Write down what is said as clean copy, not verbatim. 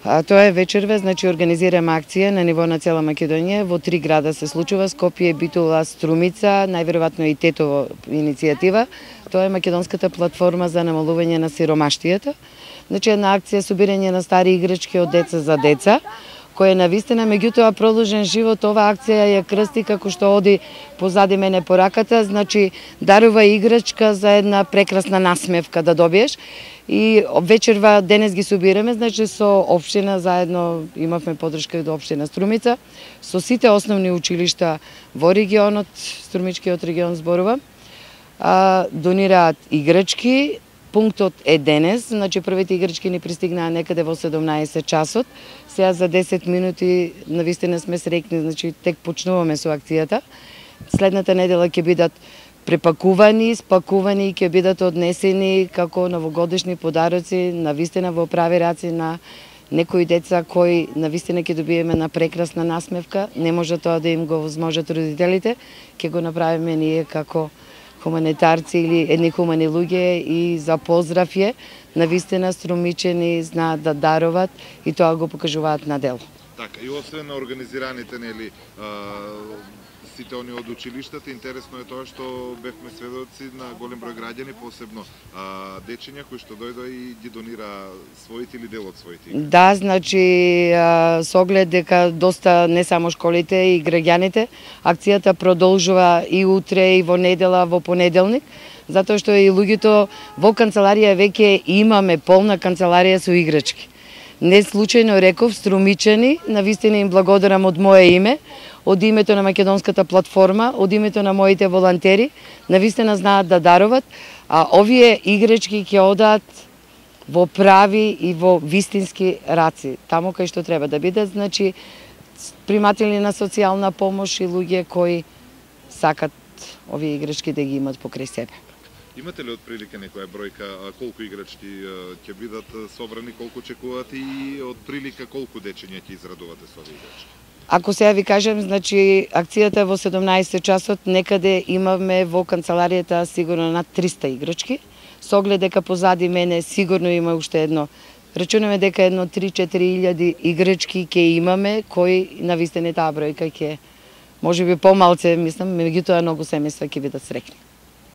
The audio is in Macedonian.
Тоа е вечерва, значи организираме акција на ниво на цела Македонија, во 3 града се случува: Скопје, Битола, Струмица, најверојатно и Тетово иницијатива. Тоа е македонската платформа за намалување на сиромаштијата. Значи една акција собирање на стари играчки од деца за деца, која навистина меѓутоа продолжен живот. Ова акција ја крсти како што оди позади мене по раката, значи дарува играчка за една прекрасна насмевка да добиеш. И вечерва денес ги собираме, значи со општина заедно имавме поддршка и до општина Струмица, со сите основни училишта во регионот, Струмичкиот регион зборува, донираат играчки. Пунктот е денес, значи првите играчки ни пристигнаа некаде во 17 часот. Сега за 10 минути навистина сме среќни, значи тек почнуваме со акцијата. Следната недела ќе бидат препакувани, спакувани и ќе бидат однесени како новогодишни подароци навистина во прави раци на некои деца кои навистина ќе добиеме на прекрасна насмевка. Не може тоа да им го возможат родителите, ќе го направиме ние како хуманитарци или едни хумани луѓе и за поздрав е. Навистина струмичени знаат да даруват и тоа го покажуваат на дело. Така, и освен на организираните, нели, сите они од училиштата, интересно е тоа што бевме сведоци на голем број граѓани, посебно дечиња кои што дојдоа и ги донира своите или дел од своите. Да, значи со оглед дека доста не само школите и граѓаните, акцијата продолжува и утре, и во недела, во понеделник, затоа што и луѓето во канцеларија веќе имаме полна канцеларија со играчки. Не случајно реков струмичени, навистина им благодарам од мое име, од името на македонската платформа, од името на моите волонтери, навистина знаат да даруват, а овие играчки ќе одат во прави и во вистински раци, таму кај што треба да бидат, значи приматели на социјална помош и луѓе кои сакат овие играчки да ги имат покрај себе. Имате ли отприлика некоја бројка колку играчки ќе бидат собрани, колку очекувате и отприлика колку дечиња ќе израдувате со овие играчки? Ако сега ви кажем, значи акцијата во 17 часот некаде имавме во канцеларијата сигурно над 300 играчки. Со оглед дека позади мене сигурно има уште едно. Рачунаме дека едно 3-4 илјади играчки ќе имаме, кои навистина таа бројка ќе можеби помалце, мислам, меѓутоа многу семејства ќе бидат среќни.